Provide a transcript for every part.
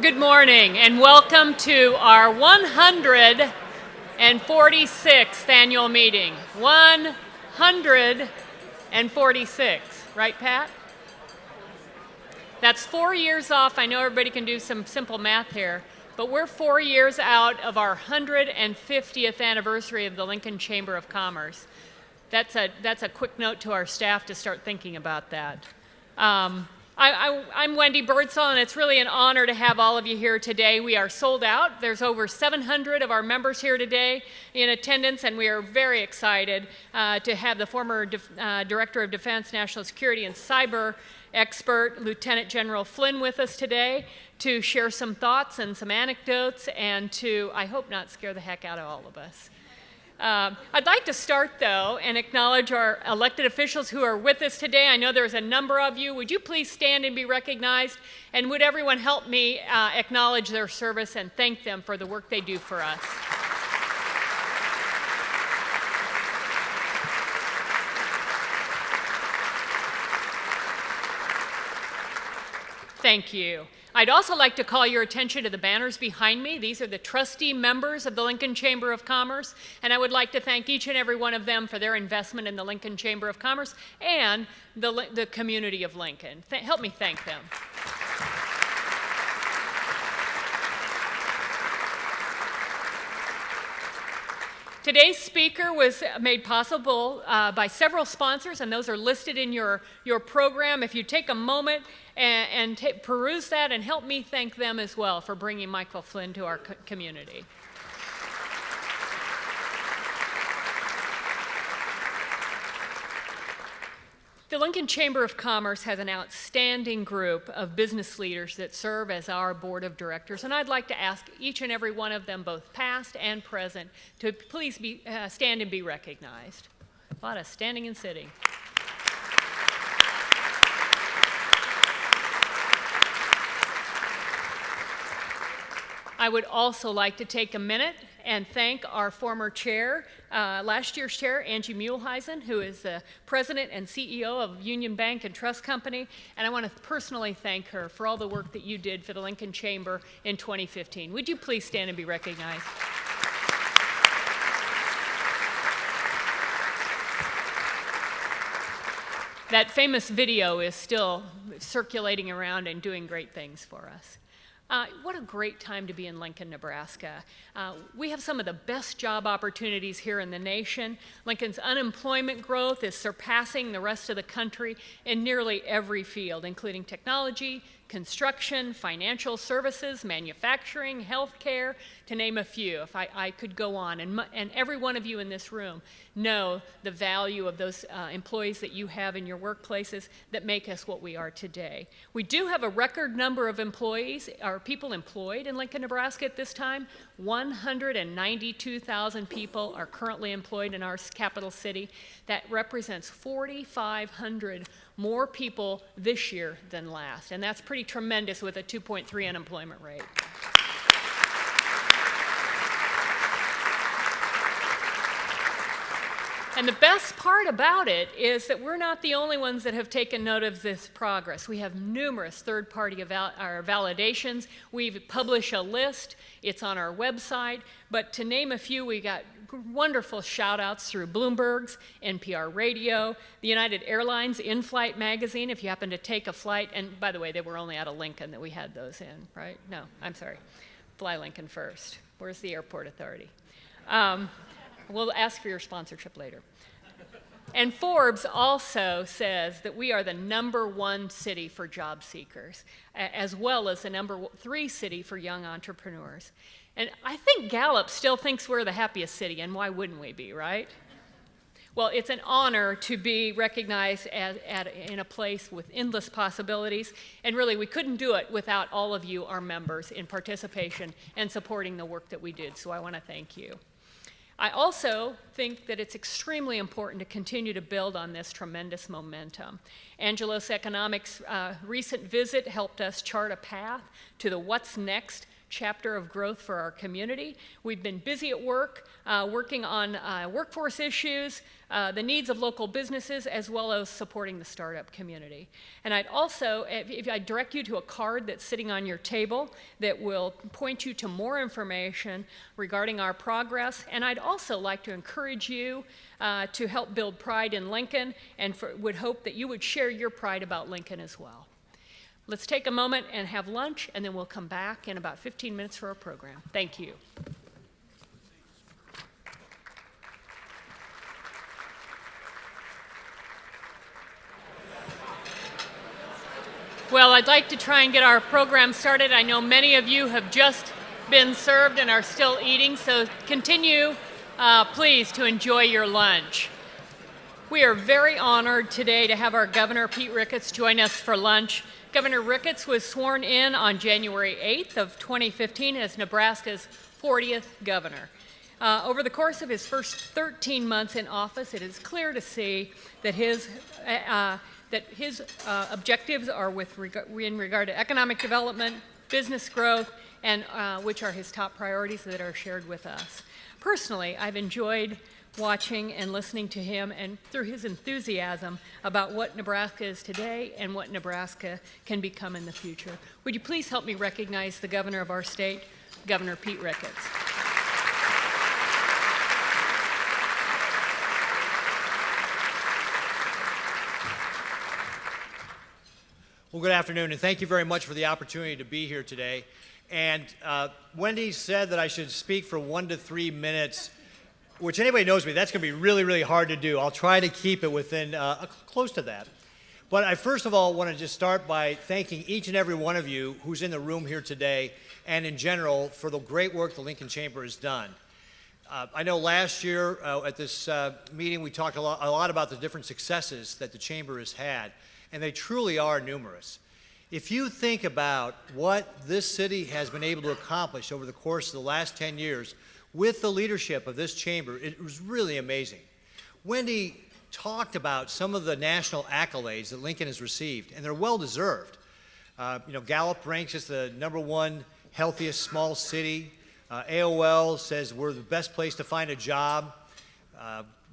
Good morning and welcome to our 146th annual meeting. 146, right, Pat? That's 4 years off. I know everybody can do some simple math here, but we're 4 years out of our 150th anniversary of the Lincoln Chamber of Commerce. That's a quick note to our staff to start thinking about that. I'm Wendy Birdsall, and it's really an honor to have all of you here today. We are sold out. There's over 700 of our members here today in attendance, and we are very excited to have the former Director of Defense, National Security, and Cyber expert, Lieutenant General Flynn, with us today to share some thoughts and some anecdotes and to, I hope, not scare the heck out of all of us. I'd like to start, though, and acknowledge our elected officials who are with us today. I know there's a number of you. Would you please stand and be recognized? And would everyone help me acknowledge their service and thank them for the work they do for us? Thank you. I'd also like to call your attention to the banners behind me. These are the trustee members of the Lincoln Chamber of Commerce, and I would like to thank each and every one of them for their investment in the Lincoln Chamber of Commerce and the community of Lincoln. Help me thank them. Today's speaker was made possible by several sponsors, and those are listed in your program. If you take a moment and peruse that and help me thank them as well for bringing Michael Flynn to our community. The Lincoln Chamber of Commerce has an outstanding group of business leaders that serve as our board of directors, and I'd like to ask each and every one of them, both past and present, to please stand and be recognized. A lot of standing and sitting. I would also like to take a minute and thank our former chair, last year's chair, Angie Muehlheisen, who is the president and CEO of Union Bank and Trust Company, and I want to personally thank her for all the work that you did for the Lincoln Chamber in 2015. Would you please stand and be recognized? That famous video is still circulating around and doing great things for us. What a great time to be in Lincoln, Nebraska. We have some of the best job opportunities here in the nation. Lincoln's unemployment growth is surpassing the rest of the country in nearly every field, including technology, construction, financial services, manufacturing, healthcare, to name a few. If I could go on, and every one of you in this room know the value of those employees that you have in your workplaces that make us what we are today. We do have a record number of employees, or people employed in Lincoln, Nebraska at this time. 192,000 people are currently employed in our capital city. That represents 4,500 more people this year than last, and that's pretty tremendous with a 2.3 unemployment rate. And the best part about it is that we're not the only ones that have taken note of this progress. We have numerous third-party validations. We've published a list. It's on our website. But to name a few, we got wonderful shout-outs through Bloomberg's, NPR Radio, the United Airlines in-flight magazine, if you happen to take a flight. And by the way, they were only out of Lincoln that we had those in, right? No, I'm sorry. Fly Lincoln first. Where's the airport authority? We'll ask for your sponsorship later. And Forbes also says that we are the #1 city for job seekers, as well as the #3 city for young entrepreneurs. And I think Gallup still thinks we're the happiest city, and why wouldn't we be, right? Well, it's an honor to be recognized in a place with endless possibilities, and really we couldn't do it without all of you, our members, in participation and supporting the work that we did, so I want to thank you. I also think that it's extremely important to continue to build on this tremendous momentum. Angelos Economics' recent visit helped us chart a path to the What's Next chapter of growth for our community. We've been busy at work, working on workforce issues, the needs of local businesses, as well as supporting the startup community. And I'd also, if I direct you to a card that's sitting on your table that will point you to more information regarding our progress. And I'd also like to encourage you to help build pride in Lincoln, and would hope that you would share your pride about Lincoln as well. Let's take a moment and have lunch, and then we'll come back in about 15 minutes for our program. Thank you. Well, I'd like to try and get our program started. I know many of you have just been served and are still eating, so continue, please, to enjoy your lunch. We are very honored today to have our Governor, Pete Ricketts, join us for lunch. Governor Ricketts was sworn in on January 8th of 2015 as Nebraska's 40th governor. Over the course of his first 13 months in office, it is clear to see that his objectives are in regard to economic development, business growth, and which are his top priorities that are shared with us. Personally, I've enjoyed watching and listening to him and through his enthusiasm about what Nebraska is today and what Nebraska can become in the future. Would you please help me recognize the governor of our state, Governor Pete Ricketts. Well, good afternoon, and thank you very much for the opportunity to be here today. And Wendy said that I should speak for 1 to 3 minutes, which anybody knows me, that's going to be really, really hard to do. I'll try to keep it within close to that. But I first of all want to just start by thanking each and every one of you who's in the room here today and in general for the great work the Lincoln Chamber has done. I know last year at this meeting we talked a lot about the different successes that the Chamber has had, and they truly are numerous. If you think about what this city has been able to accomplish over the course of the last 10 years with the leadership of this chamber, it was really amazing. Wendy talked about some of the national accolades that Lincoln has received, and they're well-deserved. Gallup ranks us the #1 healthiest small city. AOL says we're the best place to find a job.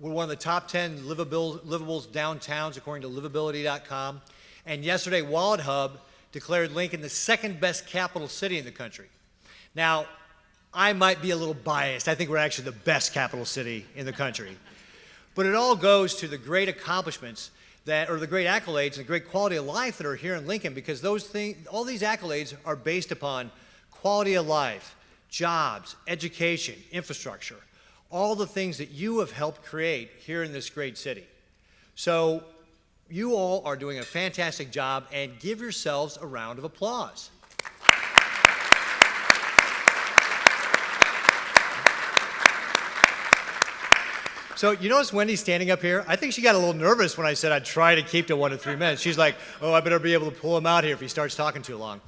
We're one of the top 10 livable downtowns according to livability.com. And yesterday, Wallet Hub declared Lincoln the second best capital city in the country. Now, I might be a little biased. I think we're actually the best capital city in the country. But it all goes to the great accomplishments or the great accolades and the great quality of life that are here in Lincoln, because all these accolades are based upon quality of life, jobs, education, infrastructure, all the things that you have helped create here in this great city. So you all are doing a fantastic job, and give yourselves a round of applause. So you notice Wendy standing up here? I think she got a little nervous when I said I'd try to keep to 1 to 3 minutes. She's like, oh, I better be able to pull him out here if he starts talking too long.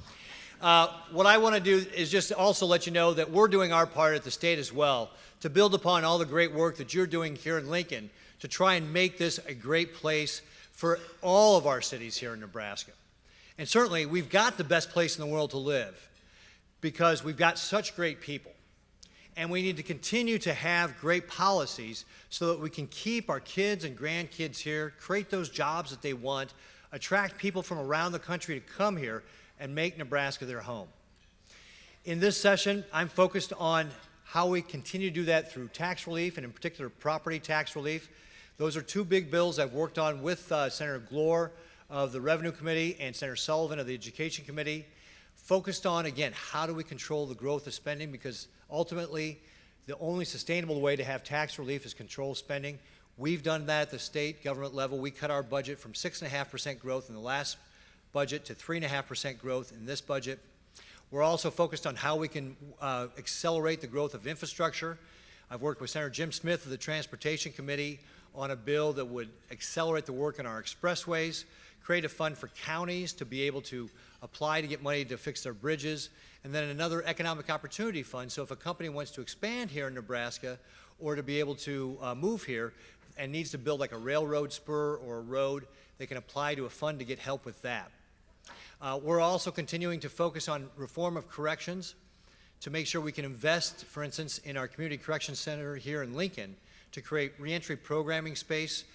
What I want to do is just also let you know that we're doing our part at the state as well to build upon all the great work that you're doing here in Lincoln to try and make this a great place for all of our cities here in Nebraska. And certainly, we've got the best place in the world to live because we've got such great people. And we need to continue to have great policies so that we can keep our kids and grandkids here, create those jobs that they want, attract people from around the country to come here and make Nebraska their home. In this session, I'm focused on how we continue to do that through tax relief, and in particular, property tax relief. Those are 2 big bills I've worked on with Senator Glore of the Revenue Committee and Senator Sullivan of the Education Committee, focused on, again, how do we control the growth of spending, because ultimately, the only sustainable way to have tax relief is control spending. We've done that at the state government level. We cut our budget from 6.5% growth in the last budget to 3.5% growth in this budget. We're also focused on how we can accelerate the growth of infrastructure. I've worked with Senator Jim Smith of the Transportation Committee on a bill that would accelerate the work on our expressways, create a fund for counties to be able to apply to get money to fix their bridges, and then another economic opportunity fund. So if a company wants to expand here in Nebraska or to be able to move here and needs to build like a railroad spur or a road, they can apply to a fund to get help with that. We're also continuing to focus on reform of corrections to make sure we can invest, for instance, in our community correction center here in Lincoln to create reentry programming space,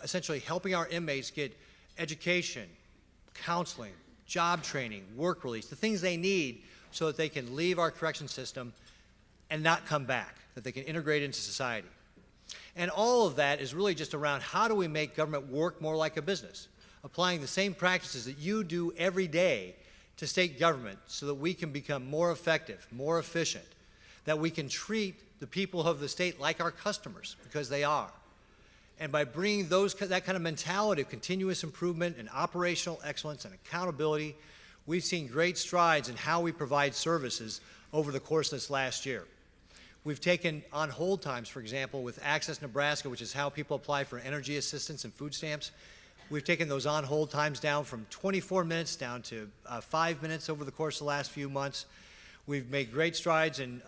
essentially helping our inmates get education, counseling, job training, work release, the things they need so that they can leave our correction system and not come back, that they can integrate into society. And all of that is really just around how do we make government work more like a business, applying the same practices that you do every day to state government so that we can become more effective, more efficient, that we can treat the people of the state like our customers, because they are. And by bringing that kind of mentality of continuous improvement and operational excellence and accountability, we've seen great strides in how we provide services over the course of this last year. We've taken on hold times, for example, with Access Nebraska, which is how people apply for energy assistance and food stamps. We've taken those on hold times down from 24 minutes down to 5 minutes over the course of the last few months. We've made great strides in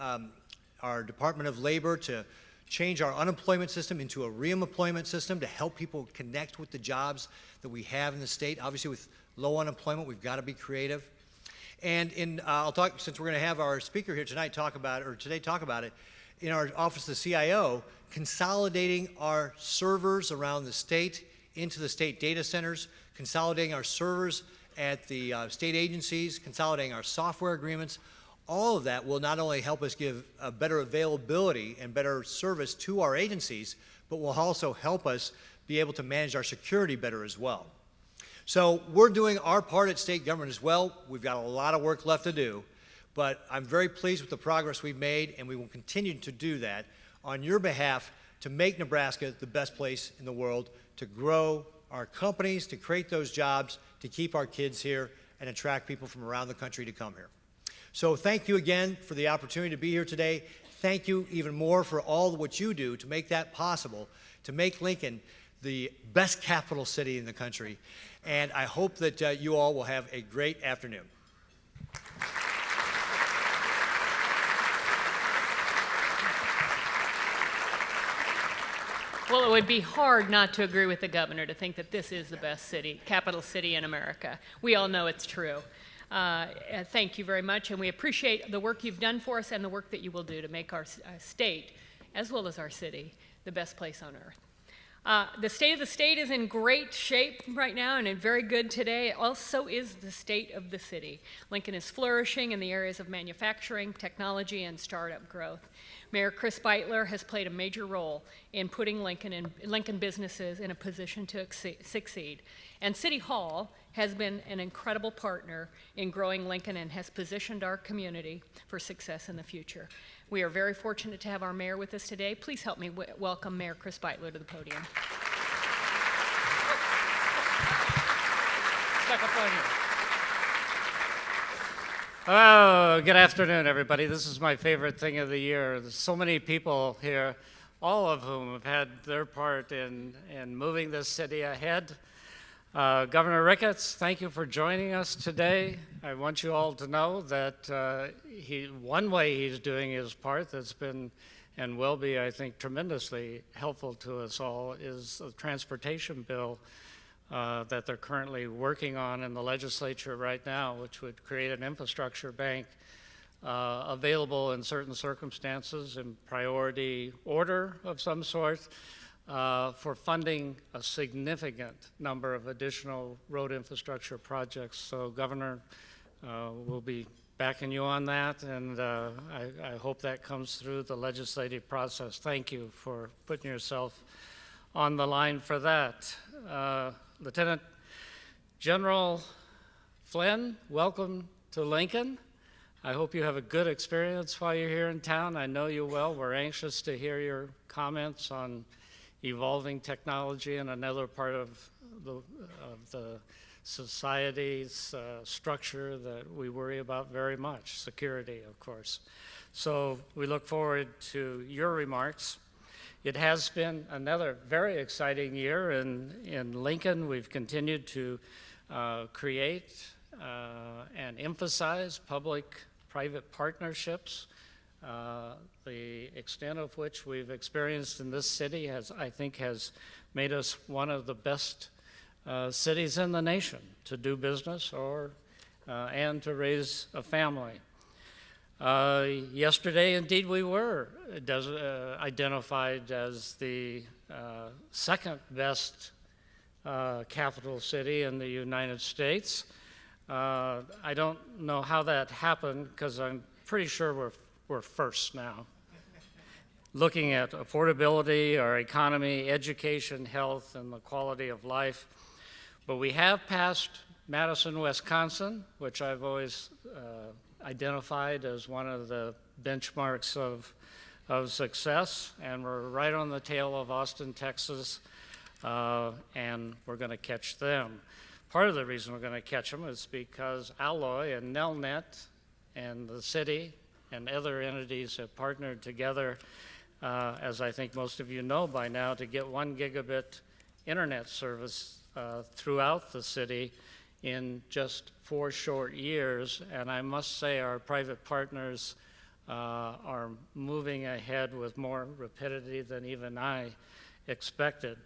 our Department of Labor to change our unemployment system into a reemployment system to help people connect with the jobs that we have in the state. Obviously, with low unemployment, we've got to be creative. And I'll talk, since we're going to have our speaker here tonight talk about it, in our office of the CIO, consolidating our servers around the state into the state data centers, consolidating our servers at the state agencies, consolidating our software agreements. All of that will not only help us give a better availability and better service to our agencies, but will also help us be able to manage our security better as well. So we're doing our part at state government as well. We've got a lot of work left to do, but I'm very pleased with the progress we've made, and we will continue to do that on your behalf to make Nebraska the best place in the world, to grow our companies, to create those jobs, to keep our kids here, and attract people from around the country to come here. So thank you again for the opportunity to be here today. Thank you even more for all of what you do to make that possible, to make Lincoln the best capital city in the country. And I hope that you all will have a great afternoon. Well, it would be hard not to agree with the governor to think that this is the best city, capital city in America. We all know it's true. Thank you very much, and we appreciate the work you've done for us and the work that you will do to make our state, as well as our city, the best place on earth. The state of the state is in great shape right now and very good today. Also is the state of the city. Lincoln is flourishing in the areas of manufacturing, technology, and startup growth. Mayor Chris Beitler has played a major role in putting Lincoln businesses in a position to succeed. And City Hall has been an incredible partner in growing Lincoln and has positioned our community for success in the future. We are very fortunate to have our mayor with us today. Please help me welcome Mayor Chris Beitler to the podium. Step up on here. Oh, good afternoon, everybody. This is my favorite thing of the year. There's so many people here, all of whom have had their part in moving this city ahead. Governor Ricketts, thank you for joining us today. I want you all to know that one way he's doing his part that's been and will be, I think, tremendously helpful to us all is the transportation bill that they're currently working on in the legislature right now, which would create an infrastructure bank available in certain circumstances in priority order of some sort for funding a significant number of additional road infrastructure projects. So, Governor, we'll be backing you on that, and I hope that comes through the legislative process. Thank you for putting yourself on the line for that. Lieutenant General Flynn, welcome to Lincoln. I hope you have a good experience while you're here in town. I know you will. We're anxious to hear your comments on evolving technology in another part of the society's structure that we worry about very much, security, of course. So we look forward to your remarks. It has been another very exciting year in Lincoln. We've continued to create and emphasize public-private partnerships, the extent of which we've experienced in this city has made us one of the best cities in the nation to do business and to raise a family. Yesterday, indeed, we were identified as the second best capital city in the United States. I don't know how that happened because I'm pretty sure we're first now. Looking at affordability, our economy, education, health, and the quality of life. But we have passed Madison, Wisconsin, which I've always identified as one of the benchmarks of success, and we're right on the tail of Austin, Texas, and we're going to catch them. Part of the reason we're going to catch them is because Alloy and Nelnet and the city and other entities have partnered together, as I think most of you know by now, to get 1 gigabit internet service throughout the city in just 4 short years. And I must say our private partners are moving ahead with more rapidity than even I expected.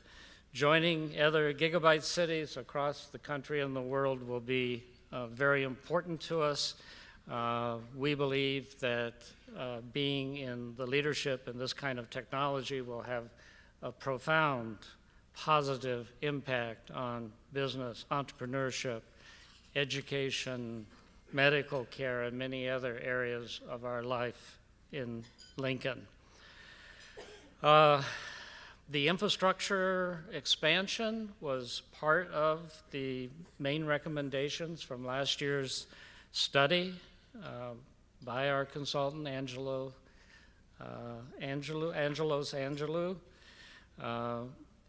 Joining other gigabyte cities across the country and the world will be very important to us. We believe that being in the leadership in this kind of technology will have a profound positive impact on business, entrepreneurship, education, medical care, and many other areas of our life in Lincoln. The infrastructure expansion was part of the main recommendations from last year's study by our consultant, Angelos Angelou.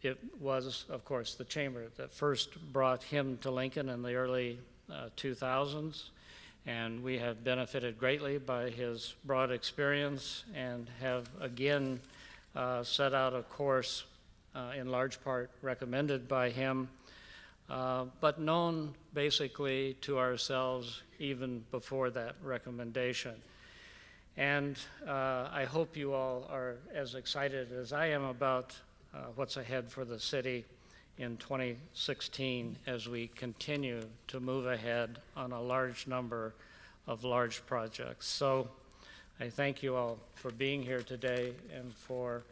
It was, of course, the chamber that first brought him to Lincoln in the early 2000s, and we have benefited greatly by his broad experience and have again set out a course in large part recommended by him, but known basically to ourselves even before that recommendation. And I hope you all are as excited as I am about what's ahead for the city in 2016 as we continue to move ahead on a large number of large projects. So I thank you all for being here today and for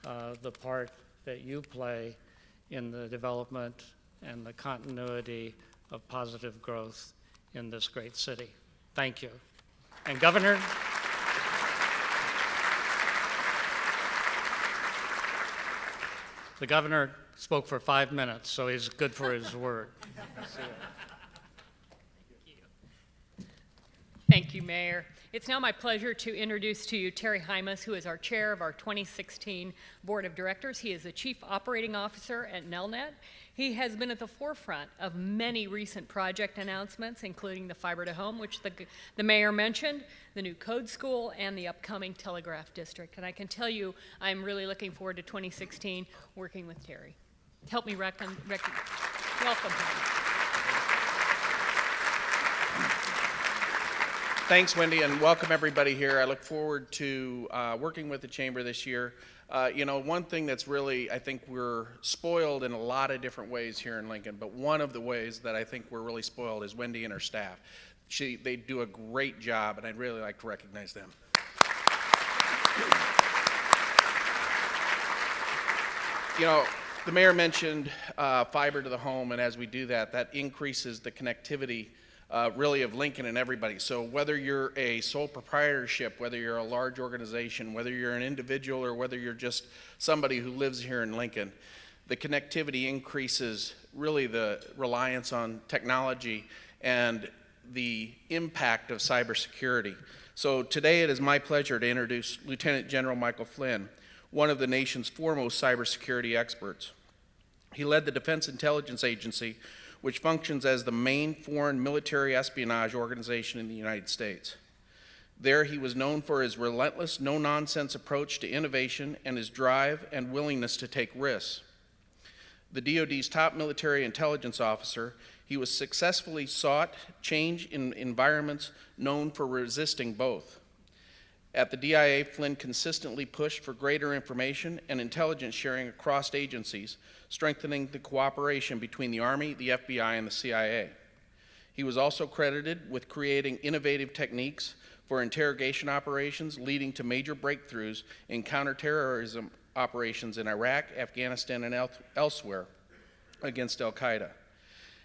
the part that you play in the development and the continuity of positive growth in this great city. Thank you. And Governor, the governor spoke for 5 minutes, so he's good for his word. Thank you, Mayor. It's now my pleasure to introduce to you Terry Hymas, who is our chair of our 2016 Board of Directors. He is the Chief Operating Officer at Nelnet. He has been at the forefront of many recent project announcements, including the fiber to home, which the mayor mentioned, the new code school, and the upcoming telegraph district. And I can tell you, I'm really looking forward to 2016 working with Terry. Help me welcome him. Thanks, Wendy, and welcome everybody here. I look forward to working with the Chamber this year. One thing that's really, I think we're spoiled in a lot of different ways here in Lincoln, but one of the ways that I think we're really spoiled is Wendy and her staff. They do a great job, and I'd really like to recognize them. The mayor mentioned fiber to the home, and as we do that, that increases the connectivity really of Lincoln and everybody. So whether you're a sole proprietorship, whether you're a large organization, whether you're an individual, or whether you're just somebody who lives here in Lincoln, the connectivity increases really the reliance on technology and the impact of cybersecurity. So today it is my pleasure to introduce Lieutenant General Michael Flynn, one of the nation's foremost cybersecurity experts. He led the Defense Intelligence Agency, which functions as the main foreign military espionage organization in the United States. There, he was known for his relentless, no-nonsense approach to innovation and his drive and willingness to take risks. The DoD's top military intelligence officer, he was successfully sought change in environments known for resisting both. At the DIA, Flynn consistently pushed for greater information and intelligence sharing across agencies, strengthening the cooperation between the Army, the FBI, and the CIA. He was also credited with creating innovative techniques for interrogation operations, leading to major breakthroughs in counterterrorism operations in Iraq, Afghanistan, and elsewhere against al-Qaeda.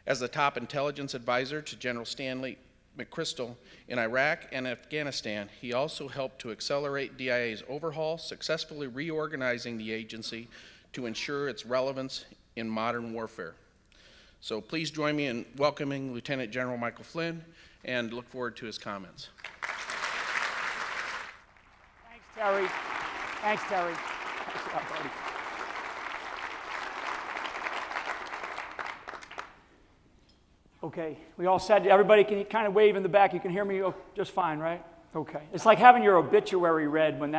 As the top intelligence advisor to General Stanley McChrystal in Iraq and Afghanistan, he also helped to accelerate DIA's overhaul, successfully reorganizing the agency to ensure its relevance in modern warfare. So please join me in welcoming Lieutenant General Michael Flynn and look forward to his comments. Thanks, Terry. Thanks, Terry. Thanks a lot, buddy. Okay, we all said, everybody can kind of wave in the back. You can hear me just fine, right? Okay. It's like having your obituary read when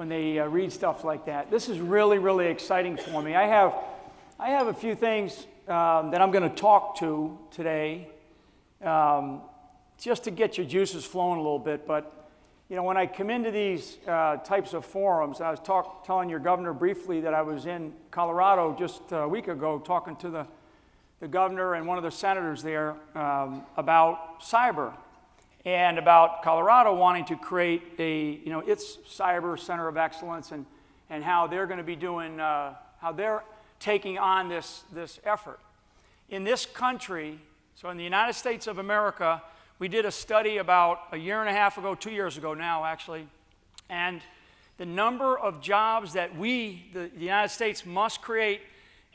they read stuff like that. This is really, really exciting for me. I have a few things that I'm going to talk to today, just to get your juices flowing a little bit. But you know, when I come into these types of forums, I was telling your governor briefly that I was in Colorado just a week ago talking to the governor and one of the senators there about cyber and about Colorado wanting to create its cyber center of excellence and how they're going to be doing, how they're taking on this effort. In this country, so in the United States of America, we did a study about a year and a half ago, 2 years ago now actually, and the number of jobs that the United States must create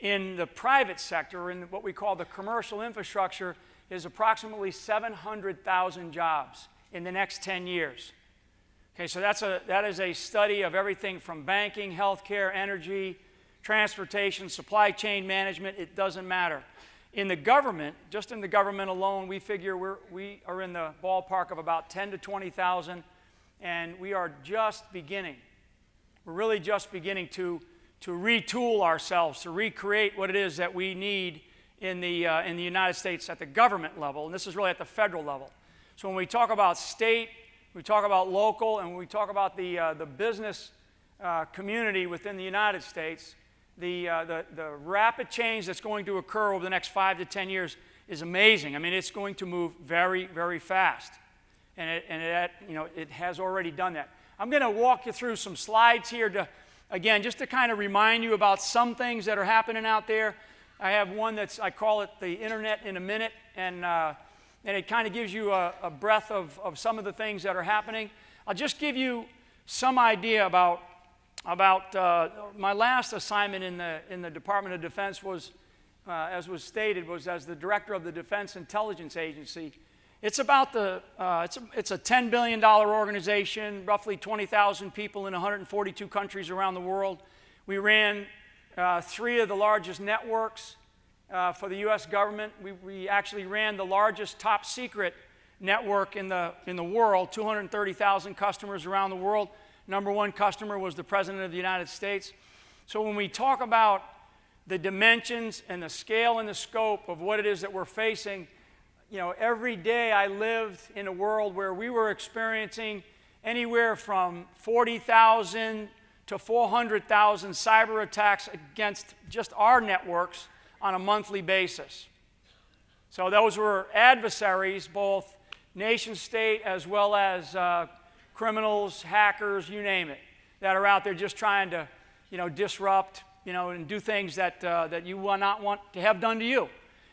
in the private sector, in what we call the commercial infrastructure, is approximately 700,000 jobs in the next 10 years. Okay, so that is a study of everything from banking, healthcare, energy, transportation, supply chain management. It doesn't matter. In the government, just in the government alone, we figure we are in the ballpark of about 10 to 20,000, and we are just beginning. We're really just beginning to retool ourselves, to recreate what it is that we need in the United States at the government level, and this is really at the federal level. So when we talk about state, we talk about local, and when we talk about the business community within the United States, the rapid change that's going to occur over the next 5 to 10 years is amazing. I mean, it's going to move very, very fast, and it has already done that. I'm going to walk you through some slides here again, just to kind of remind you about some things that are happening out there. I have one I call it the Internet in a Minute, and it kind of gives you a breath of some of the things that are happening. I'll just give you some idea about my last assignment in the Department of Defense was, as was stated, was as the director of the Defense Intelligence Agency. It's about it's a $10 billion organization, roughly 20,000 people in 142 countries around the world. We ran 3 of the largest networks for the U.S. government. We actually ran the largest top secret network in the world, 230,000 customers around the world. Number one customer was the President of the United States. So when we talk about the dimensions and the scale and the scope of what it is that we're facing, you know, every day I lived in a world where we were experiencing anywhere from 40,000 to 400,000 cyber attacks against just our networks on a monthly basis. So those were adversaries, both nation state as well as criminals, hackers, you name it, that are out there just trying to, disrupt, and do things that you will not want to have done to you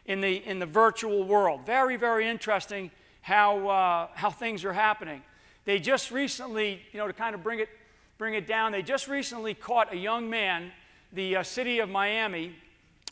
in the virtual world. Very, very interesting how things are happening. They just recently, to kind of bring it down, they just recently caught a young man. The city of Miami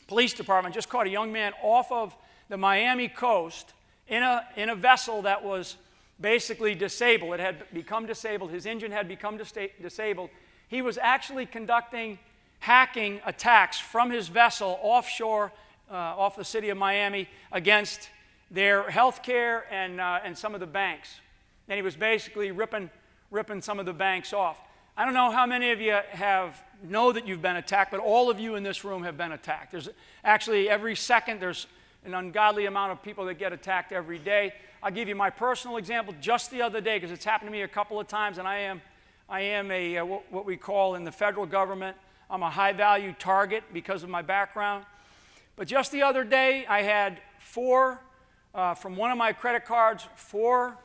Police Department just caught a young man off of the Miami coast in a vessel that was basically disabled. It had become disabled. His engine had become disabled. He was actually conducting hacking attacks from his vessel offshore, off the city of Miami, against their healthcare and some of the banks. And he was basically ripping some of the banks off. I don't know how many of you know that you've been attacked, but all of you in this room have been attacked. There's actually every second there's an ungodly amount of people that get attacked every day. I'll give you my personal example just the other day, because it's happened to me a couple of times, and I am a what we call in the federal government, I'm a high-value target because of my background. But just the other day, I had from one of my credit cards, 4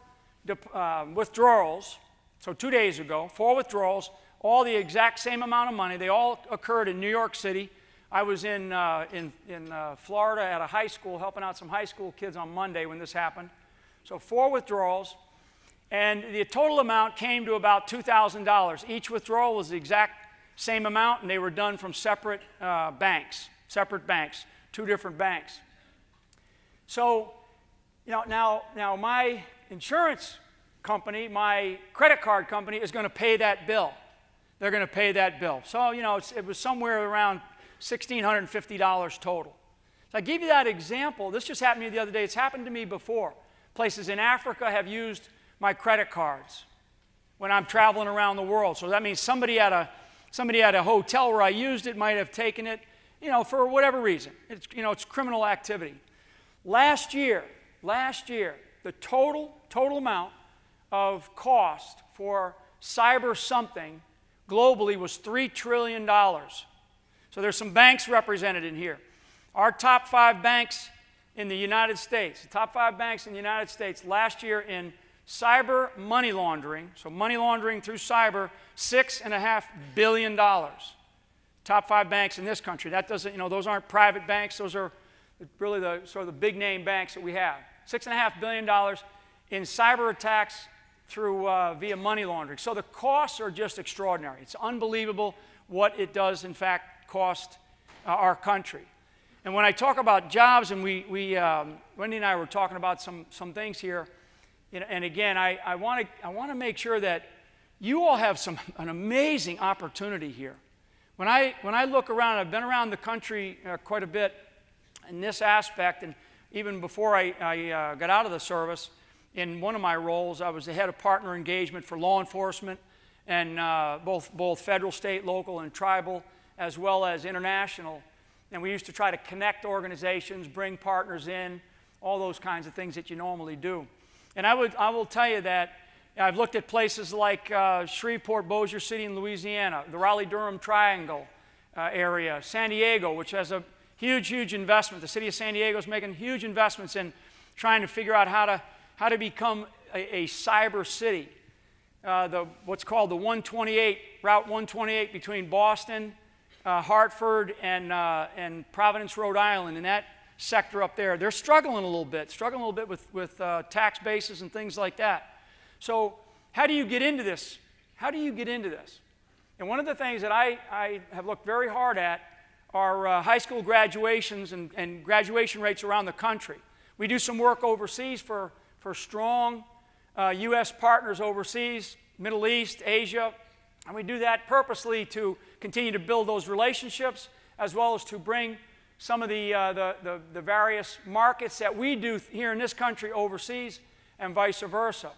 withdrawals, so 2 days ago, 4 withdrawals, all the exact same amount of money. They all occurred in New York City. I was in Florida at a high school, helping out some high school kids on Monday when this happened. So 4 withdrawals, and the total amount came to about $2,000. Each withdrawal was the exact same amount, and they were done from separate banks, 2 different banks. So, now my insurance company, my credit card company is going to pay that bill. They're going to pay that bill. So, it was somewhere around $1,650 total. So I give you that example. This just happened to me the other day. It's happened to me before. Places in Africa have used my credit cards when I'm traveling around the world. So that means somebody at a hotel where I used it might have taken it, for whatever reason. It's criminal activity. Last year, the total amount of cost for cyber something globally was $3 trillion. So there's some banks represented in here. Our top 5 banks in the United States, last year in cyber money laundering, so money laundering through cyber, $6.5 billion. Top 5 banks in this country. That doesn't, those aren't private banks. Those are really the sort of the big name banks that we have. $6.5 billion in cyber attacks through via money laundering. So the costs are just extraordinary. It's unbelievable what it does, in fact, cost our country. And when I talk about jobs, and Wendy and I were talking about some things here, and again, I want to make sure that you all have an amazing opportunity here. When I look around, I've been around the country quite a bit in this aspect, and even before I got out of the service, in one of my roles, I was the head of partner engagement for law enforcement, and both federal, state, local, and tribal, as well as international. And we used to try to connect organizations, bring partners in, all those kinds of things that you normally do. And I will tell you that I've looked at places like Shreveport, Bossier City in Louisiana, the Raleigh-Durham Triangle area, San Diego, which has a huge investment. The city of San Diego is making huge investments in trying to figure out how to become a cyber city. What's called the 128, Route 128 between Boston, Hartford, and Providence, Rhode Island, in that sector up there. They're struggling a little bit with tax bases and things like that. So how do you get into this? And one of the things that I have looked very hard at are high school graduations and graduation rates around the country. We do some work overseas for strong U.S. partners overseas, Middle East, Asia, and we do that purposely to continue to build those relationships, as well as to bring some of the various markets that we do here in this country overseas, and vice versa.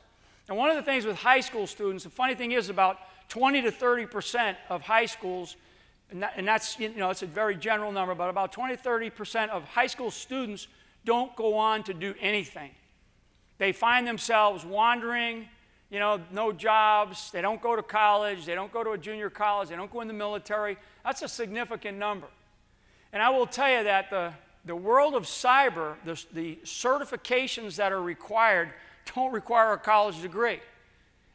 And one of the things with high school students, the funny thing is about 20 to 30% of high schools, and that's, it's a very general number, but about 20 to 30% of high school students don't go on to do anything. They find themselves wandering, no jobs, they don't go to college, they don't go to a junior college, they don't go in the military. That's a significant number. And I will tell you that the world of cyber, the certifications that are required don't require a college degree.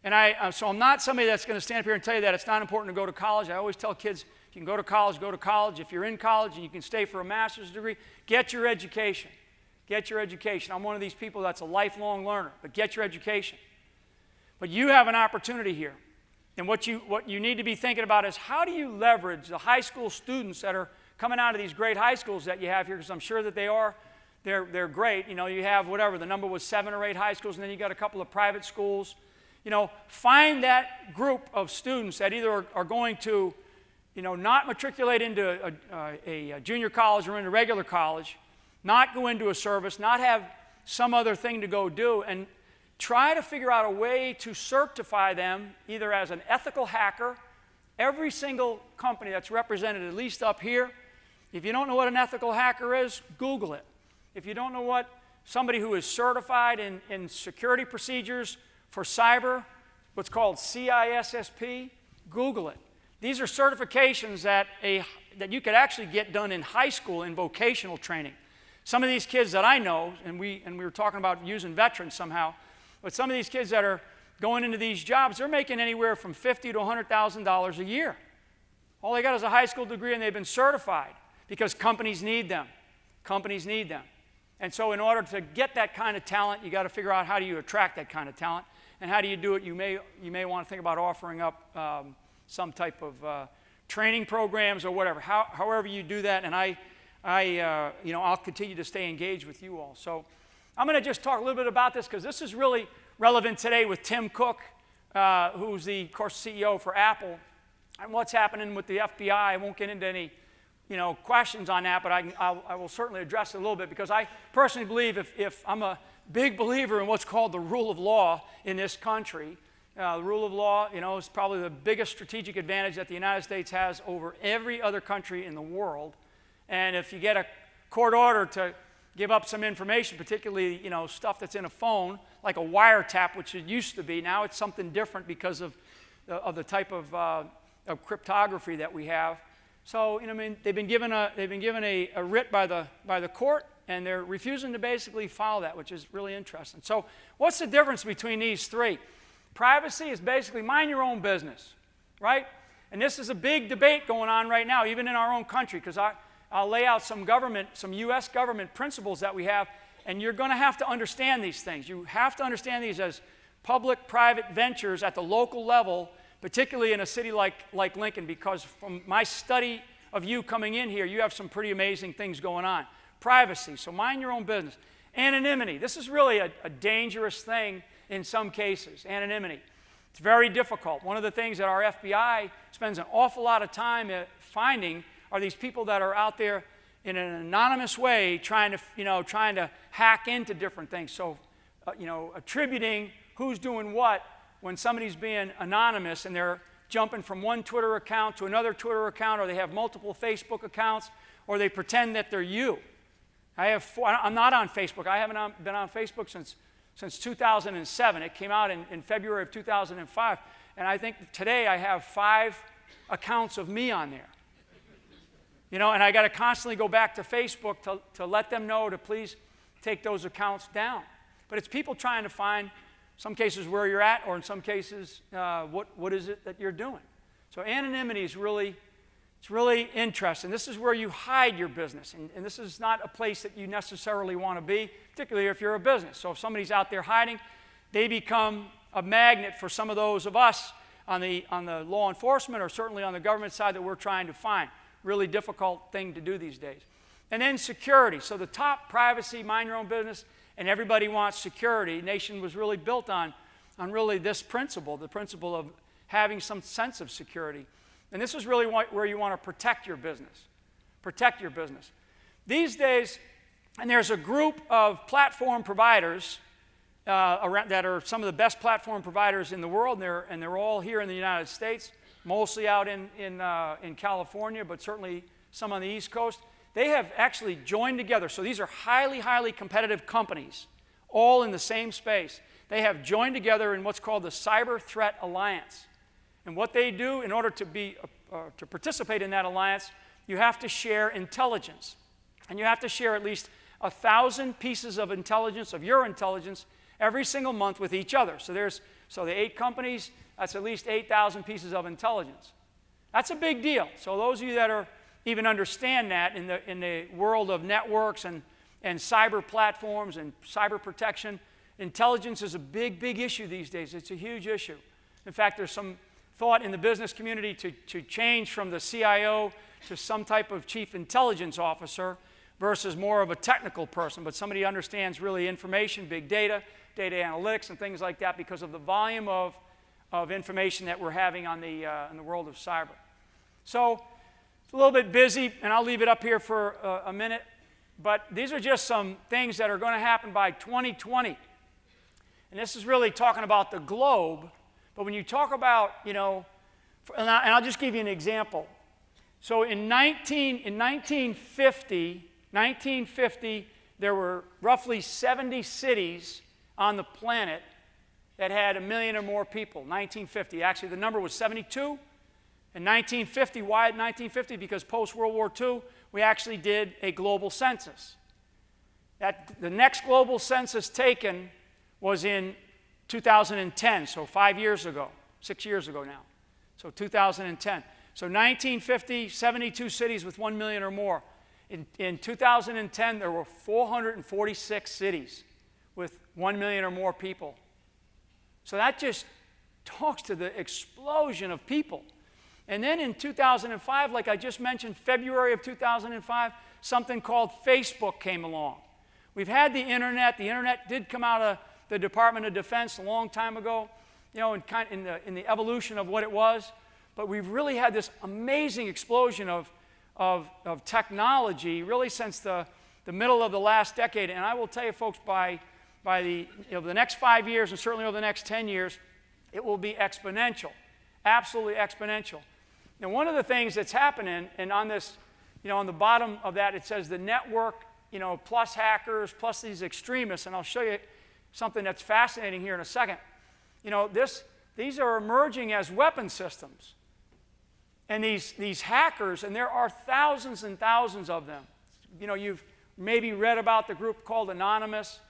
And so I'm not somebody that's going to stand up here and tell you that it's not important to go to college. I always tell kids, if you can go to college, go to college. If you're in college and you can stay for a master's degree, get your education. Get your education. I'm one of these people that's a lifelong learner, but get your education. But you have an opportunity here. And what you need to be thinking about is, how do you leverage the high school students that are coming out of these great high schools that you have here, because I'm sure that they're great. You have whatever, the number was 7 or 8 high schools, and then you got a couple of private schools. Find that group of students that either are going to, not matriculate into a junior college or into regular college, not go into a service, not have some other thing to go do, and try to figure out a way to certify them either as an ethical hacker. Every single company that's represented, at least up here, if you don't know what an ethical hacker is, Google it. If you don't know what somebody who is certified in security procedures for cyber, what's called CISSP, Google it. These are certifications that you could actually get done in high school in vocational training. Some of these kids that I know, and we were talking about using veterans somehow, But some of these kids that are going into these jobs, they're making anywhere from $50,000 to $100,000 a year. All they got is a high school degree and they've been certified because companies need them. Companies need them. And so in order to get that kind of talent, you got to figure out how do you attract that kind of talent. And how do you do it? You may want to think about offering up some type of training programs or whatever. However you do that, and I'll continue to stay engaged with you all. So I'm going to just talk a little bit about this because this is really relevant today with Tim Cook, who's the, of course, CEO for Apple, and what's happening with the FBI. I won't get into any questions on that, but I will certainly address it a little bit because I personally believe if I'm a big believer in what's called the rule of law in this country. The rule of law, is probably the biggest strategic advantage that the United States has over every other country in the world. And if you get a court order to give up some information, particularly, stuff that's in a phone, like a wiretap, which it used to be, now it's something different because of the type of cryptography that we have. So, they've been given a writ by the court, and they're refusing to basically follow that, which is really interesting. So what's the difference between these three? Privacy is basically mind your own business, right? And this is a big debate going on right now, even in our own country, because I'll lay out some U.S. government principles that we have, and you're going to have to understand these things. You have to understand these as public-private ventures at the local level, particularly in a city like Lincoln, because from my study of you coming in here, you have some pretty amazing things going on. Privacy, so mind your own business. Anonymity, this is really a dangerous thing in some cases, anonymity. It's very difficult. One of the things that our FBI spends an awful lot of time finding are these people that are out there in an anonymous way trying to hack into different things. So, attributing who's doing what when somebody's being anonymous and they're jumping from one Twitter account to another Twitter account, or they have multiple Facebook accounts, or they pretend that they're you. I'm not on Facebook. I haven't been on Facebook since 2007. It came out in February of 2005. And I think today I have 5 accounts of me on there. And I got to constantly go back to Facebook to let them know to please take those accounts down. But it's people trying to find, some cases, where you're at, or in some cases, what is it that you're doing. So anonymity is really interesting. This is where you hide your business. And this is not a place that you necessarily want to be, particularly if you're a business. So if somebody's out there hiding, they become a magnet for some of those of us on the law enforcement, or certainly on the government side, that we're trying to find. Really difficult thing to do these days. And then security. So the top, privacy, mind your own business, and everybody wants security. The nation was really built on really this principle, the principle of having some sense of security. And this is really where you want to protect your business. Protect your business. These days, and there's a group of platform providers that are some of the best platform providers in the world, and they're all here in the United States, mostly out in California, but certainly some on the East Coast. They have actually joined together. So these are highly, highly competitive companies, all in the same space. They have joined together in what's called the Cyber Threat Alliance. And what they do, in order to participate in that alliance, you have to share intelligence. And you have to share at least 1,000 pieces of intelligence, of your intelligence, every single month with each other. So the 8 companies, that's at least 8,000 pieces of intelligence. That's a big deal. So those of you that are even understand that in the world of networks and cyber platforms and cyber protection, intelligence is a big, big issue these days. It's a huge issue. In fact, there's some thought in the business community to change from the CIO to some type of chief intelligence officer versus more of a technical person, but somebody who understands really information, big data, data analytics, and things like that because of the volume of information that we're having in the world of cyber. So it's a little bit busy, and I'll leave it up here for a minute, but these are just some things that are going to happen by 2020. And this is really talking about the globe. But when you talk about, and I'll just give you an example. So in 1950, there were roughly 70 cities on the planet that had 1 million or more people. 1950. Actually, the number was 72. In 1950, why 1950? Because post-World War II, we actually did a global census. The next global census taken was in 2010, so 5 years ago, 6 years ago now. So 2010. So 1950, 72 cities with 1 million or more. In 2010, there were 446 cities with 1 million or more people. So that just talks to the explosion of people. And then in 2005, like I just mentioned, February of 2005, something called Facebook came along. We've had the internet. The internet did come out of the Department of Defense a long time ago, you know, in the evolution of what it was. But we've really had this amazing explosion of technology really since the middle of the last decade. And I will tell you, folks, by the next 5 years and certainly over the next 10 years, it will be exponential, absolutely exponential. Now, one of the things that's happening, and on this, you know, on the bottom of that, it says the network, you know, plus hackers, plus these extremists, and I'll show you something that's fascinating here in a second. You know, these are emerging as weapon systems. And these hackers, and there are thousands and thousands of them. You know, you've maybe read about the group called Anonymous,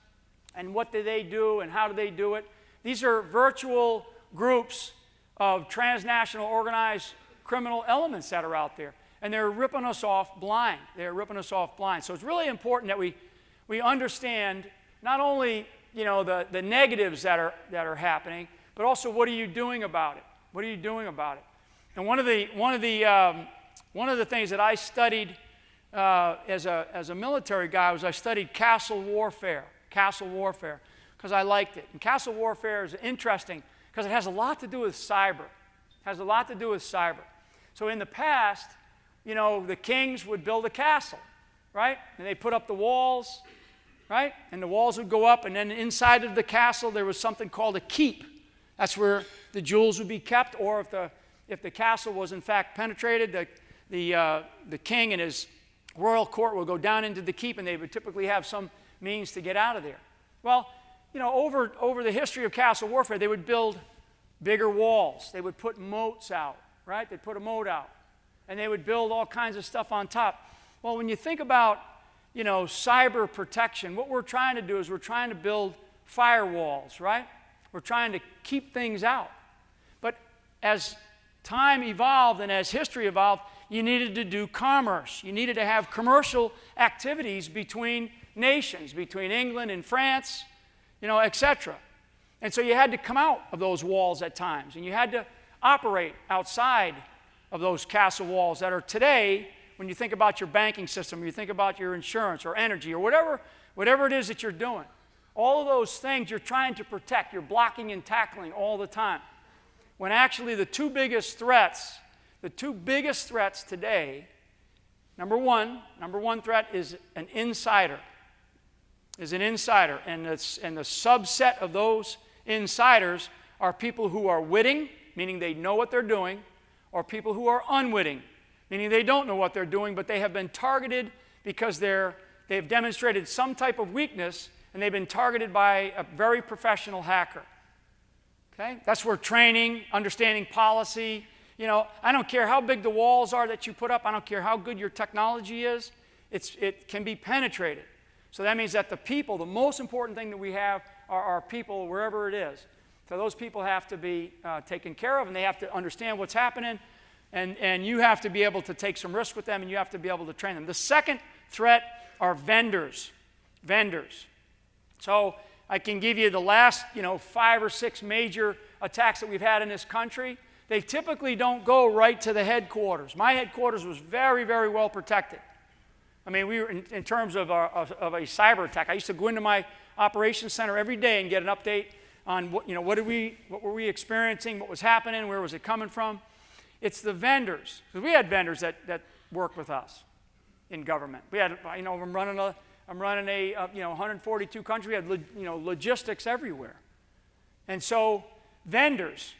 and what do they do, and how do they do it. These are virtual groups of transnational organized criminal elements that are out there. And they're ripping us off blind. They're ripping us off blind. So it's really important that we understand not only, you know, the negatives that are happening, but also what are you doing about it? What are you doing about it? And one of the things that I studied as a military guy was I studied castle warfare, because I liked it. And castle warfare is interesting because it has a lot to do with cyber. It has a lot to do with cyber. So in the past, you know, the kings would build a castle, right? And they put up the walls, right? And the walls would go up, and then inside of the castle there was something called a keep. That's where the jewels would be kept, or if the castle was in fact penetrated, the king and his royal court would go down into the keep, and they would typically have some means to get out of there. Well, you know, over the history of castle warfare, they would build bigger walls. They would put moats out, right? They'd put a moat out. And they would build all kinds of stuff on top. Well, when you think about, you know, cyber protection, what we're trying to do is we're trying to build firewalls, right? We're trying to keep things out. But as time evolved and as history evolved, you needed to do commerce. You needed to have commercial activities between nations, between England and France, you know, etc. And so you had to come out of those walls at times, and you had to operate outside of those castle walls that are today, when you think about your banking system, you think about your insurance or energy or whatever it is that you're doing. All of those things you're trying to protect, you're blocking and tackling all the time. When actually the two biggest threats today, number one threat is an insider. And the subset of those insiders are people who are witting, meaning they know what they're doing, or people who are unwitting, meaning they don't know what they're doing, but they have been targeted because they've demonstrated some type of weakness, and they've been targeted by a very professional hacker. Okay? That's where training, understanding policy, you know, I don't care how big the walls are that you put up, I don't care how good your technology is, it can be penetrated. So that means that the people, the most important thing that we have are our people wherever it is. So those people have to be taken care of, and they have to understand what's happening, and you have to be able to take some risk with them, and you have to be able to train them. The second threat are vendors. So I can give you the last, you know, 5 or 6 major attacks that we've had in this country. They typically don't go right to the headquarters. My headquarters was very, very well protected. I mean, we were in terms of a cyber attack. I used to go into my operations center every day and get an update on what were we experiencing, what was happening, where was it coming from. It's the vendors, because we had vendors that worked with us in government. We had, you know, I'm running a 142 country. We had logistics everywhere, and so vendors.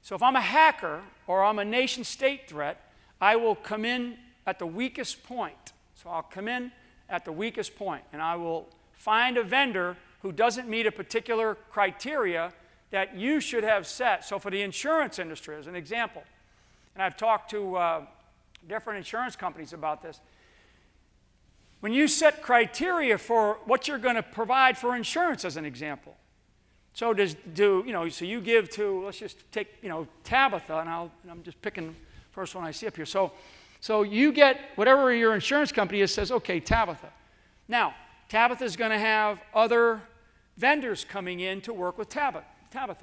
So if I'm a hacker or I'm a nation-state threat, I will come in at the weakest point. So I'll come in at the weakest point, and I will find a vendor who doesn't meet a particular criteria that you should have set. So for the insurance industry, as an example, and I've talked to different insurance companies about this, when you set criteria for what you're going to provide for insurance, as an example, So so you give to, let's just take, Tabitha, and I'm just picking the first one I see up here. So you get whatever your insurance company is, says, okay, Tabitha. Now, Tabitha's going to have other vendors coming in to work with Tabitha.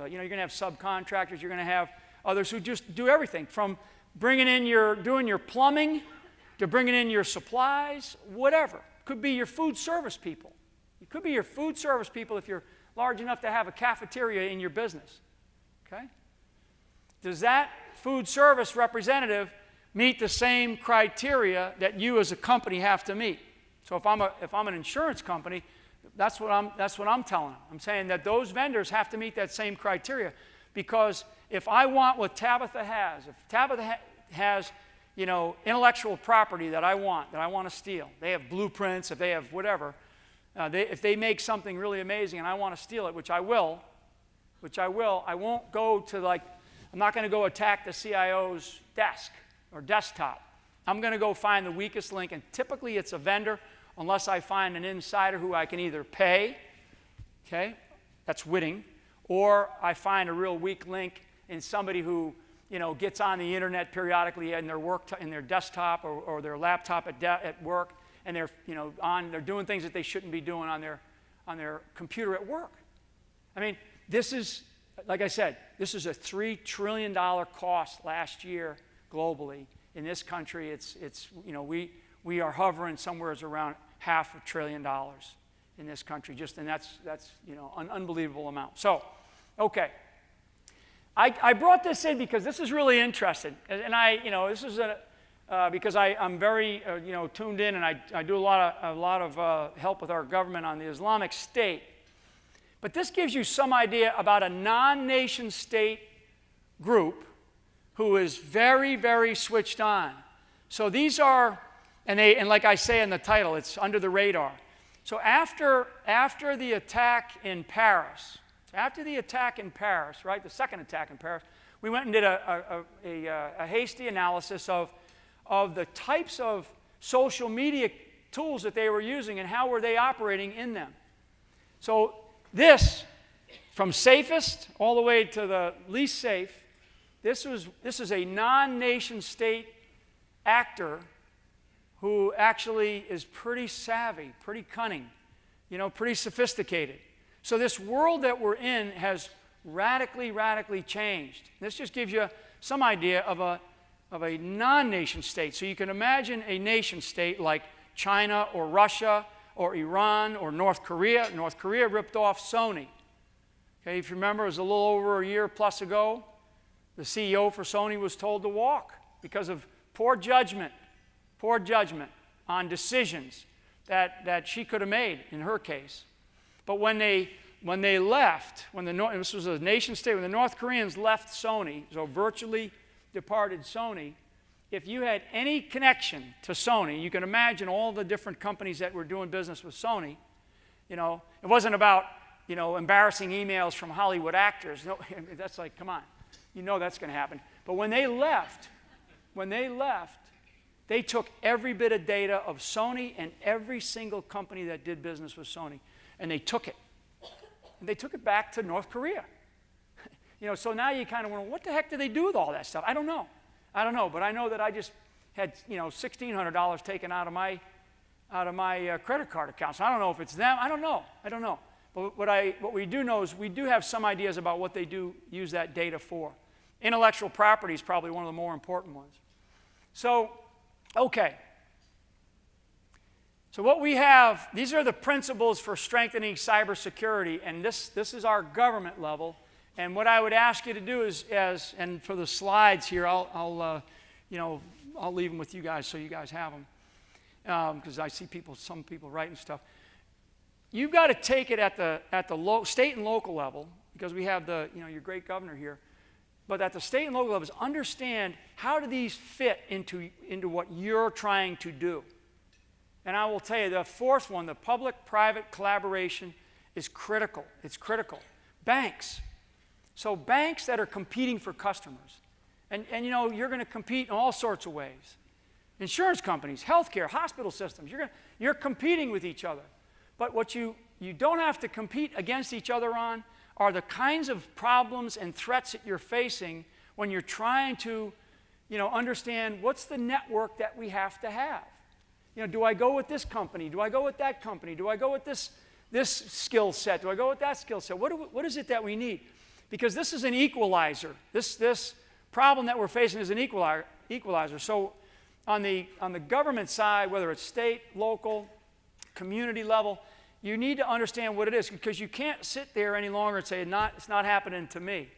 You're going to have subcontractors, you're going to have others who just do everything from doing your plumbing to bringing in your supplies, whatever. Could be your food service people. It could be your food service people if you're large enough to have a cafeteria in your business. Okay? Does that food service representative meet the same criteria that you as a company have to meet? So if I'm an insurance company, that's what I'm telling them. I'm saying that those vendors have to meet that same criteria, because if I want what Tabitha has, if Tabitha has intellectual property that I want to steal, they have blueprints, if they have whatever, if they make something really amazing and I want to steal it, which I will, I won't go to I'm not going to go attack the CIO's desk or desktop. I'm going to go find the weakest link, and typically it's a vendor, unless I find an insider who I can either pay, okay, that's winning, or I find a real weak link in somebody who gets on the internet periodically in their desktop or their laptop at work, and they're doing things that they shouldn't be doing on their computer at work. I mean, this is, like I said, this is a $3 trillion cost last year globally. In this country, we are hovering somewhere around $500 billion in this country, and that's an unbelievable amount. So, okay. I brought this in because this is really interesting, and this is because I'm very tuned in, and I do a lot of help with our government on the Islamic State. But this gives you some idea about a non-nation state group who is very, very switched on. So these are, and like I say in the title, it's under the radar. So after the attack in Paris, right, the second attack in Paris, we went and did a hasty analysis of the types of social media tools that they were using and how were they operating in them. So this, from safest all the way to the least safe, this is a non-nation state actor who actually is pretty savvy, pretty cunning, pretty sophisticated. So this world that we're in has radically, radically changed. This just gives you some idea of a non-nation state. So you can imagine a nation state like China or Russia or Iran or North Korea. North Korea ripped off Sony. Okay, if you remember, it was a little over a year plus ago. The CEO for Sony was told to walk because of poor judgment on decisions that she could have made in her case. But when they left, this was a nation state, when the North Koreans left Sony, so virtually departed Sony, if you had any connection to Sony, you can imagine all the different companies that were doing business with Sony. It wasn't about embarrassing emails from Hollywood actors. No, that's like, come on. That's going to happen. But when they left, they took every bit of data of Sony and every single company that did business with Sony, and they took it. And they took it back to North Korea. So now you kind of wonder, what the heck did they do with all that stuff? I don't know, but I know that I just had $1,600 taken out of my credit card account. So I don't know if it's them. I don't know. But what we do know is we do have some ideas about what they do use that data for. Intellectual property is probably one of the more important ones. So, okay. So what we have, these are the principles for strengthening cybersecurity, and this is our government level. And what I would ask you to do is, and for the slides here, I'll leave them with you guys so you guys have them, because I see some people writing stuff. You've got to take it at the state and local level, because we have your great governor here. But at the state and local levels, understand how do these fit into what you're trying to do. And I will tell you, the fourth one, the public-private collaboration, is critical. It's critical. Banks. So banks that are competing for customers. And you're going to compete in all sorts of ways. Insurance companies, healthcare, hospital systems, you're competing with each other. But what you don't have to compete against each other on are the kinds of problems and threats that you're facing when you're trying to, understand what's the network that we have to have. Do I go with this company? Do I go with that company? Do I go with this skill set? Do I go with that skill set? What is it that we need? Because this is an equalizer. This problem that we're facing is an equalizer. So on the government side, whether it's state, local, community level, you need to understand what it is, because you can't sit there any longer and say, it's not happening to me.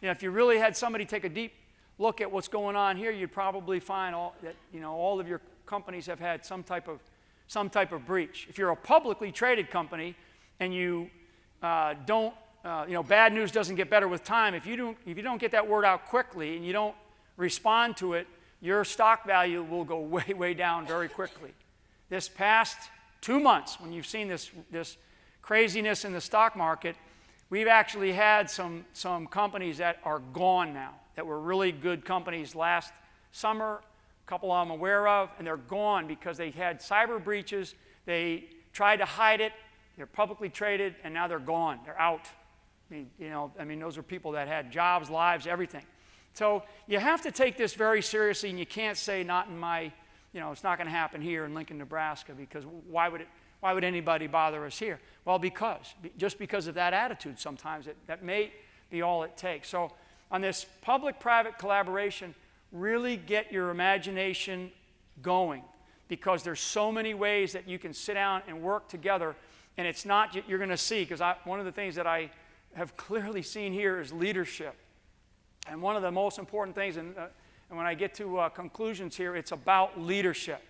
If you really had somebody take a deep look at what's going on here, you'd probably find all of your companies have had some type of breach. If you're a publicly traded company and you don't, bad news doesn't get better with time. If you don't get that word out quickly and you don't respond to it, your stock value will go way, way down very quickly. This past 2 months, when you've seen this craziness in the stock market, we've actually had some companies that are gone now, that were really good companies last summer, a couple I'm aware of, and they're gone because they had cyber breaches. They tried to hide it. They're publicly traded, and now they're gone. They're out. Those are people that had jobs, lives, everything. So you have to take this very seriously, and you can't say not in my, it's not going to happen here in Lincoln, Nebraska, because why would anybody bother us here? Well, just because of that attitude sometimes, that may be all it takes. So on this public-private collaboration, really get your imagination going, because there's so many ways that you can sit down and work together, and it's not you're going to see, because one of the things that I have clearly seen here is leadership. And one of the most important things, and when I get to conclusions here, it's about leadership.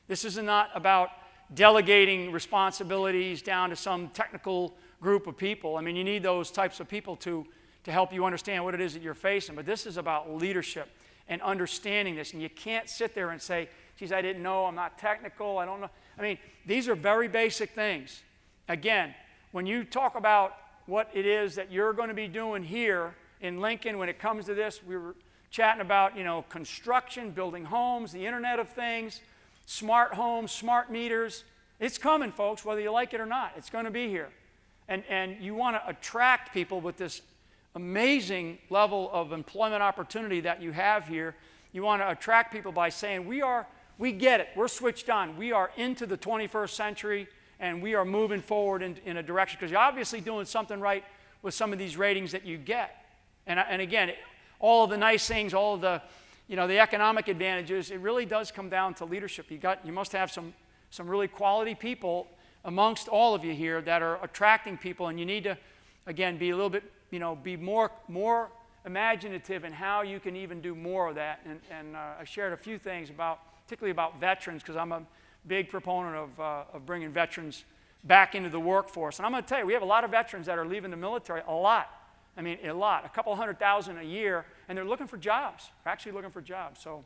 This is not about delegating responsibilities down to some technical group of people. You need those types of people to help you understand what it is that you're facing. But this is about leadership and understanding this. And you can't sit there and say, geez, I didn't know, I'm not technical, I don't know. These are very basic things. Again, when you talk about what it is that you're going to be doing here in Lincoln when it comes to this, we were chatting about, construction, building homes, the Internet of Things, smart homes, smart meters. It's coming, folks, whether you like it or not. It's going to be here. And you want to attract people with this amazing level of employment opportunity that you have here. You want to attract people by saying, we get it. We're switched on. We are into the 21st century, and we are moving forward in a direction, because you're obviously doing something right with some of these ratings that you get. And again, all of the nice things, all of the, the economic advantages, it really does come down to leadership. You must have some really quality people amongst all of you here that are attracting people, and you need to, again, be a little bit, be more imaginative in how you can even do more of that. And I shared a few things particularly about veterans, because I'm a big proponent of bringing veterans back into the workforce. And I'm going to tell you, we have a lot of veterans that are leaving the military, a lot. A lot, a couple 100,000 a year, and they're looking for jobs. They're actually looking for jobs. So,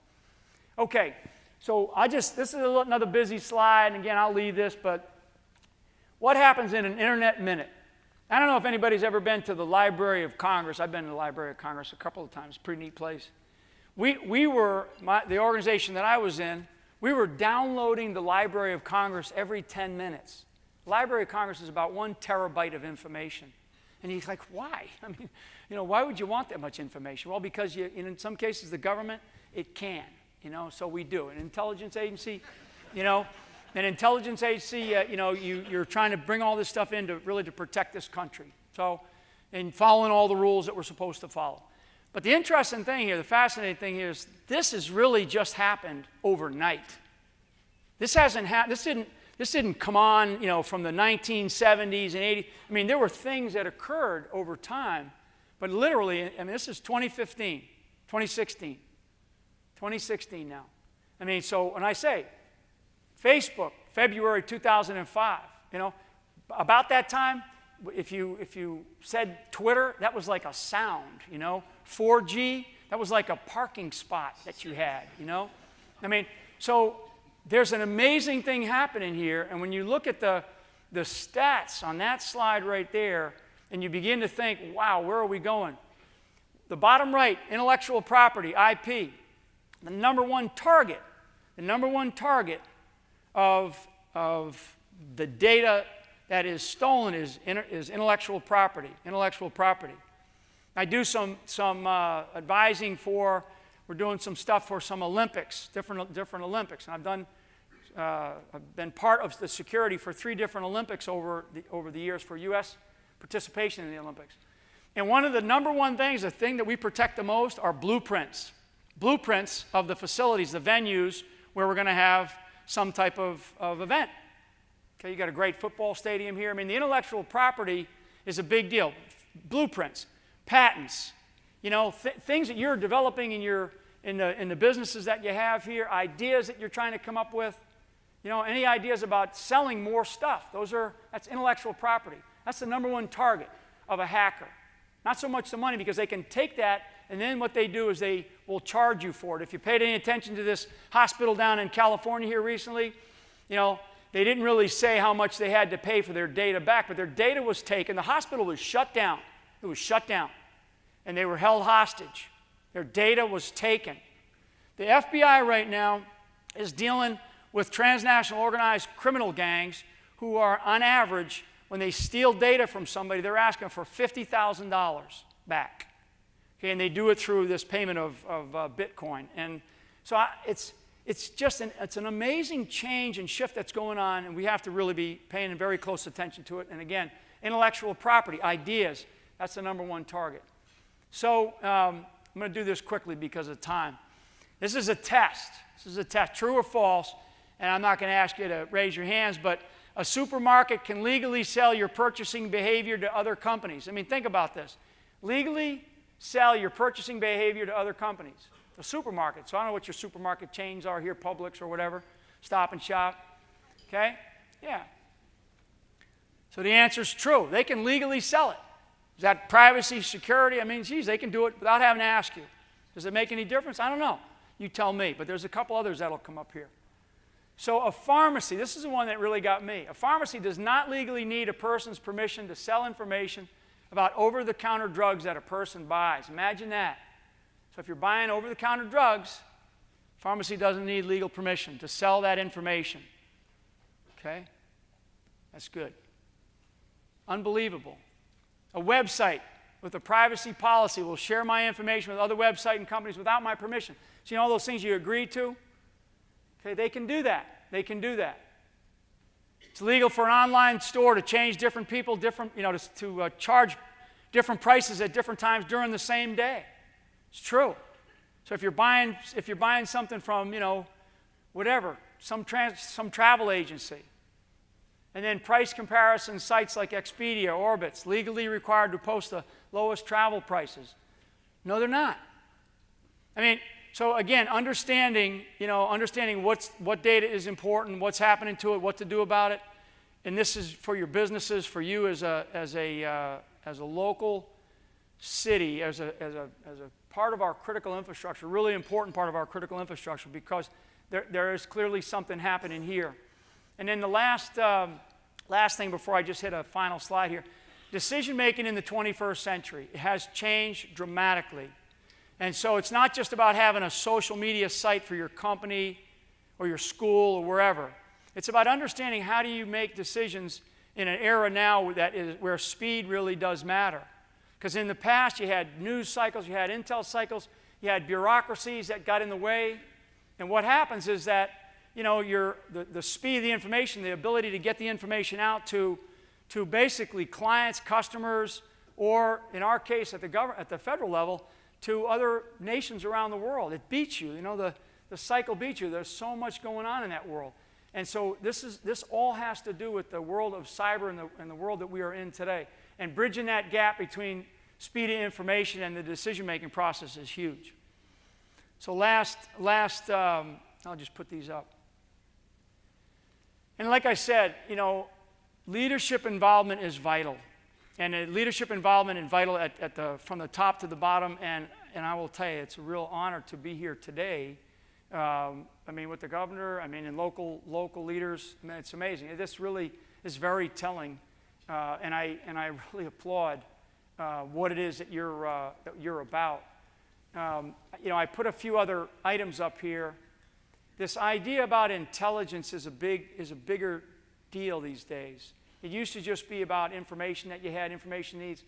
okay, so this is another busy slide, and again, I'll leave this, but what happens in an Internet minute? I don't know if anybody's ever been to the Library of Congress. I've been to the Library of Congress a couple of times. Pretty neat place. The organization that I was in, we were downloading the Library of Congress every 10 minutes. The Library of Congress is about 1 terabyte of information. And he's like, why? Why would you want that much information? Well, because in some cases, the government, it can, so we do. An intelligence agency, you're trying to bring all this stuff in to protect this country. So, and following all the rules that we're supposed to follow. But the interesting thing here, the fascinating thing here is this has really just happened overnight. This didn't come on, from the 1970s and 80s. There were things that occurred over time, but literally, this is 2016 now. So when I say Facebook, February 2005, about that time, if you said Twitter, that was like a sound, 4G, that was like a parking spot that you had, So there's an amazing thing happening here, and when you look at the stats on that slide right there, and you begin to think, wow, where are we going? The bottom right, intellectual property, IP, the number one target of the data that is stolen is intellectual property. Intellectual property. I do some advising for. We're doing some stuff for some Olympics, different Olympics, and I've been part of the security for 3 different Olympics over the years for U.S. participation in the Olympics. And one of the number one things, the thing that we protect the most, are blueprints. Blueprints of the facilities, the venues where we're going to have some type of event. Okay, you got a great football stadium here. I mean, the intellectual property is a big deal. Blueprints, patents, things that you're developing in the businesses that you have here, ideas that you're trying to come up with. Any ideas about selling more stuff. That's intellectual property. That's the number one target of a hacker. Not so much the money, because they can take that, and then what they do is they will charge you for it. If you paid any attention to this hospital down in California here recently, they didn't really say how much they had to pay for their data back, but their data was taken. The hospital was shut down. It was shut down. And they were held hostage. Their data was taken. The FBI right now is dealing with transnational organized criminal gangs who are, on average, when they steal data from somebody, they're asking for $50,000 back. Okay, and they do it through this payment of Bitcoin. And so it's just an amazing change and shift that's going on, and we have to really be paying very close attention to it. And again, intellectual property, ideas, that's the number one target. So I'm going to do this quickly because of time. This is a test. This is a test, true or false, and I'm not going to ask you to raise your hands, but a supermarket can legally sell your purchasing behavior to other companies. I mean, think about this. Legally sell your purchasing behavior to other companies. A supermarket. So I don't know what your supermarket chains are here, Publix or whatever, Stop and Shop. Okay? Yeah. So the answer is true. They can legally sell it. Is that privacy, security? I mean, geez, they can do it without having to ask you. Does it make any difference? I don't know. You tell me. But there's a couple others that'll come up here. So a pharmacy, this is the one that really got me. A pharmacy does not legally need a person's permission to sell information about over-the-counter drugs that a person buys. Imagine that. So if you're buying over-the-counter drugs, pharmacy doesn't need legal permission to sell that information. Okay? That's good. Unbelievable. A website with a privacy policy will share my information with other website and companies without my permission. So all those things you agree to? Okay, they can do that. They can do that. It's legal for an online store to change different people, to charge different prices at different times during the same day. It's true. So if you're buying something from, whatever, some travel agency, and then price comparison sites like Expedia, Orbitz, legally required to post the lowest travel prices. No, they're not. I mean, so again, understanding what data is important, what's happening to it, what to do about it, and this is for your businesses, for you as a local city, as a part of our critical infrastructure, really important part of our critical infrastructure, because there is clearly something happening here. And then the last thing before I just hit a final slide here, decision making in the 21st century has changed dramatically. And so it's not just about having a social media site for your company or your school or wherever. It's about understanding how do you make decisions in an era now where speed really does matter. Because in the past you had news cycles, you had intel cycles, you had bureaucracies that got in the way. And what happens is that the speed of the information, the ability to get the information out to basically clients, customers, or in our case at the federal level, to other nations around the world. It beats you. The cycle beats you. There's so much going on in that world. And so this all has to do with the world of cyber and the world that we are in today. And bridging that gap between speed of information and the decision-making process is huge. So I'll just put these up. And like I said, leadership involvement is vital. And leadership involvement is vital from the top to the bottom. And I will tell you, it's a real honor to be here today. With the governor, and local leaders. It's amazing. This really is very telling. And I really applaud what it is that you're about. I put a few other items up here. This idea about intelligence is a bigger deal these days. It used to just be about information that you had, information needs.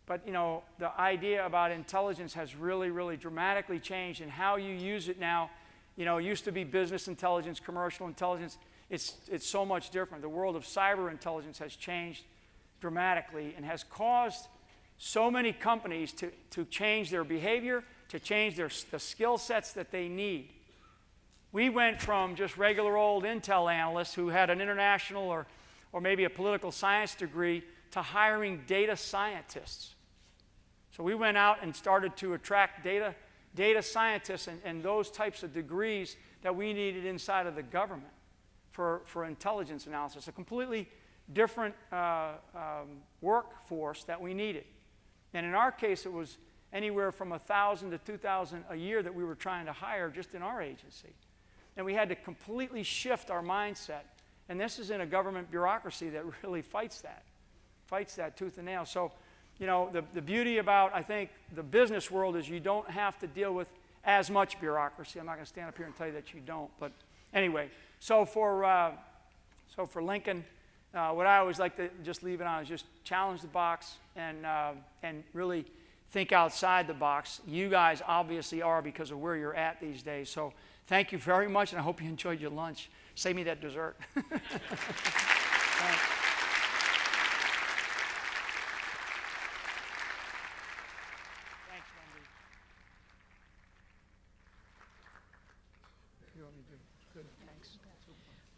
But, the idea about intelligence has really, really dramatically changed, and how you use it now, it used to be business intelligence, commercial intelligence. It's so much different. The world of cyber intelligence has changed dramatically and has caused so many companies to change their behavior, to change the skill sets that they need. We went from just regular old Intel analysts who had an international or maybe a political science degree to hiring data scientists. So we went out and started to attract data scientists and those types of degrees that we needed inside of the government for intelligence analysis, a completely different workforce that we needed. And in our case, it was anywhere from 1,000 to 2,000 a year that we were trying to hire just in our agency. And we had to completely shift our mindset. And this is in a government bureaucracy that really fights that tooth and nail. So, the beauty about, I think, the business world is you don't have to deal with as much bureaucracy. I'm not going to stand up here and tell you that you don't. But anyway, so for Lincoln, what I always like to just leave it on is just challenge the box and really think outside the box. You guys obviously are, because of where you're at these days. So thank you very much, and I hope you enjoyed your lunch. Save me that dessert. Thanks. Thanks, Wendy. You want me to do good? Thanks.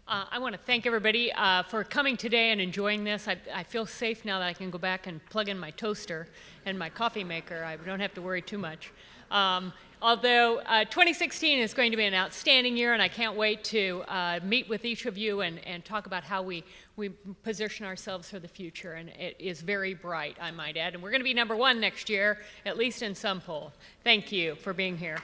I want to thank everybody for coming today and enjoying this. I feel safe now that I can go back and plug in my toaster and my coffee maker. I don't have to worry too much. Although 2016 is going to be an outstanding year, and I can't wait to meet with each of you and talk about how we position ourselves for the future. And it is very bright, I might add. And we're going to be #1 next year, at least in some poll. Thank you for being here.